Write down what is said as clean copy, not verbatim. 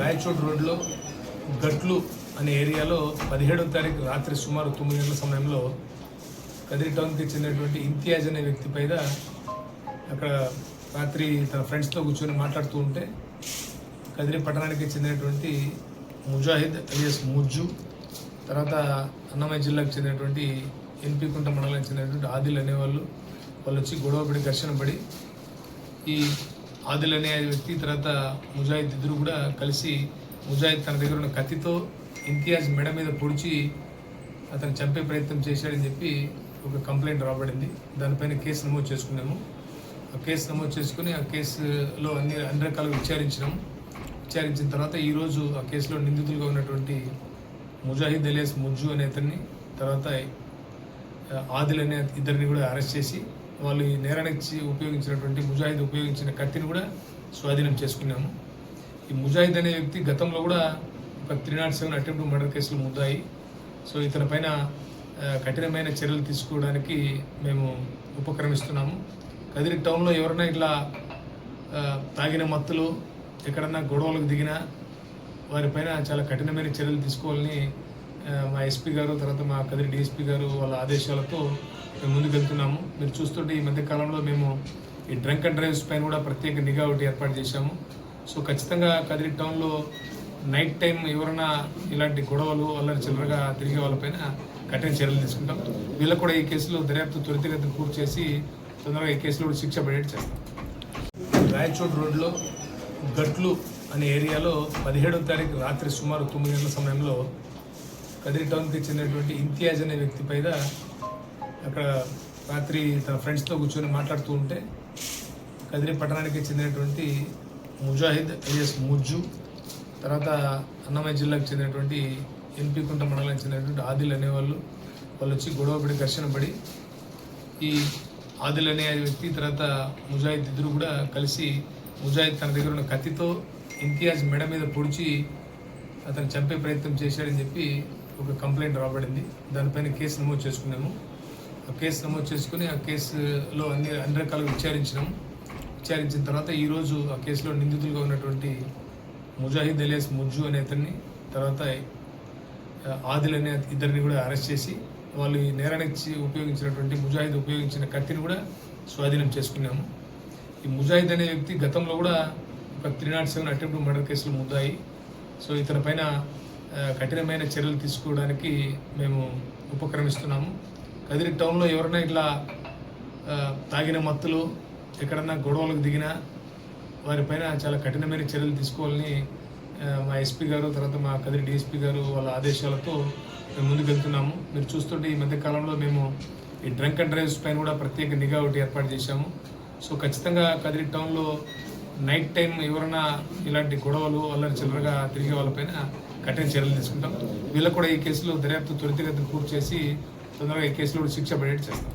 రాయచోటి రోడ్లో గట్లు అనే ఏరియాలో 17వ తారీఖు రాత్రి సుమారు 9 గంటల సమయంలో కదిరి టౌన్కి చెందినటువంటి ఇంతియాజ్ అనే వ్యక్తి పైన అక్కడ రాత్రి తన ఫ్రెండ్స్తో కూర్చొని మాట్లాడుతూ ఉంటే కదిరి పట్టణానికి చెందినటువంటి ముజాహిద్ అలియాస్ ముజ్జు, తర్వాత అన్నమయ్య జిల్లాకు చెందినటువంటి ఎన్పి కుంట మండలానికి చెందినటువంటి ఆదిల్ అనేవాళ్ళు వచ్చి గొడవపడి ఘర్షణ పడి ఈ ఆదిల్ అనే వ్యక్తి తర్వాత ముజాహిద్ ఇద్దరు కూడా కలిసి ముజాహిద్ తన దగ్గర ఉన్న కత్తితో ఇంతియాజ్ మెడ మీద పొడిచి అతను చంపే ప్రయత్నం చేశాడని చెప్పి ఒక కంప్లైంట్ రాబడింది. దానిపైన కేసు నమోదు చేసుకున్నాము. ఆ కేసు నమోదు చేసుకుని ఆ కేసులో అన్ని రకాలుగా విచారించిన తర్వాత ఈరోజు ఆ కేసులో నిందితులుగా ఉన్నటువంటి ముజాహిద్ అలియాస్ ముజ్జు అనే అతన్ని, తర్వాత ఆదిల్ అనే ఇద్దరిని కూడా అరెస్ట్ చేసి వాళ్ళు ఈ నేరానికి ఉపయోగించినటువంటి ముజాహిద్ ఉపయోగించిన కత్తిని కూడా స్వాధీనం చేసుకున్నాము. ఈ ముజాహిద్ అనే వ్యక్తి గతంలో కూడా ఒక 307 అటెంప్ట్ మర్డర్ కేసులు ముద్దాయి. సో ఇతని పైన కఠినమైన చర్యలు తీసుకోవడానికి మేము ఉపక్రమిస్తున్నాము. కదిరి టౌన్లో ఎవరైనా ఇట్లా తాగిన మత్తులు ఎక్కడన్నా గొడవలకు దిగినా వారిపైన చాలా కఠినమైన చర్యలు తీసుకోవాలని మా ఎస్పీ గారు, తర్వాత మా కదిరి డిఎస్పీ గారు వాళ్ళ ఆదేశాలతో మేము ముందుకెళ్తున్నాము. మీరు చూస్తుంటే ఈ మధ్య కాలంలో మేము ఈ డ్రంక్ అండ్ డ్రైవ్స్ పైన కూడా ప్రత్యేక నిఘా ఒకటి ఏర్పాటు చేశాము. సో ఖచ్చితంగా కదిరి టౌన్లో నైట్ టైం ఎవరైనా ఇలాంటి గొడవలు అల్లరి చిల్లరగా తిరిగే వాళ్ళపైన కఠిన చర్యలు తీసుకుంటాం. వీళ్ళకు కూడా ఈ కేసులో దర్యాప్తు త్వరితగతిని పూర్తి చేసి తొందరగా ఈ కేసులో కూడా శిక్ష పడేట్టు చేస్తాం. రాయచోటి రోడ్లో గట్లు అనే ఏరియాలో 17వ తారీఖు రాత్రి సుమారు 9 గంటల సమయంలో కదిరి టౌన్కి చెందినటువంటి ఇంతియాజ్ అనే వ్యక్తి పైన అక్కడ రాత్రి తన ఫ్రెండ్స్తో కూర్చొని మాట్లాడుతూ ఉంటే కదిరి పట్టణానికి చెందినటువంటి ముజాహిద్ అలియాస్ ముజ్జు, తర్వాత అన్నమయ్య జిల్లాకు చెందినటువంటి ఎన్పి కుంట మండలానికి చెందినటువంటి ఆదిల్ అనేవాళ్ళు వచ్చి గొడవపడి ఘర్షణ పడి ఈ ఆదిల్ అనే వ్యక్తి తర్వాత ముజాహిద్ ఇద్దరు కూడా కలిసి ముజాహిద్ తన దగ్గర ఉన్న కత్తితో ఇంతియాజ్ మెడ మీద పొడిచి అతను చంపే ప్రయత్నం చేశాడని చెప్పి ఒక కంప్లైంట్ రాబడింది. దానిపైన కేసు నమోదు చేసుకున్నాము. ఆ కేసు నమోదు చేసుకుని ఆ కేసులో అన్ని రకాలుగా విచారించిన తర్వాత ఈరోజు ఆ కేసులో నిందితులుగా ఉన్నటువంటి ముజాహిద్ అలియాస్ ముజ్జు అనే అతన్ని, తర్వాత ఆదిల్ అనే ఇద్దరిని కూడా అరెస్ట్ చేసి వాళ్ళు ఈ నేరానికి ఉపయోగించినటువంటి ముజాహిద్ ఉపయోగించిన కత్తిని కూడా స్వాధీనం చేసుకున్నాము. ఈ ముజాహిద్ అనే వ్యక్తి గతంలో కూడా ఒక 307 అటెంప్ట్ మర్డర్ కేసులు ముద్దాయి. సో ఇతని పైన కఠినమైన చర్యలు తీసుకోవడానికి మేము ఉపక్రమిస్తున్నాము. కదిరి టౌన్లో ఎవరైనా ఇట్లా తాగిన మత్తులు ఎక్కడన్నా గొడవలకు దిగినా వారిపైన చాలా కఠినమైన చర్యలు తీసుకోవాలని మా ఎస్పీ గారు, తర్వాత మా కదిరి డిఎస్పీ గారు వాళ్ళ ఆదేశాలతో మేము ముందుకెళ్తున్నాము. మీరు చూస్తుంటే ఈ మధ్య కాలంలో మేము ఈ డ్రంక్ అండ్ డ్రైవ్స్ పైన కూడా ప్రత్యేక నిఘా ఒకటి ఏర్పాటు చేశాము. సో ఖచ్చితంగా కదిరి టౌన్లో నైట్ టైం ఎవరైనా ఇలాంటి గొడవలు అల్లరి చిల్లరగా తిరిగే వాళ్ళపైన కఠిన చర్యలు తీసుకుంటాం. వీళ్ళకు కూడా ఈ కేసులో దర్యాప్తు త్వరితగతిని పూర్తి చేసి తొందరగా ఈ కేసులో శిక్ష పడేట్టు చేస్తాం.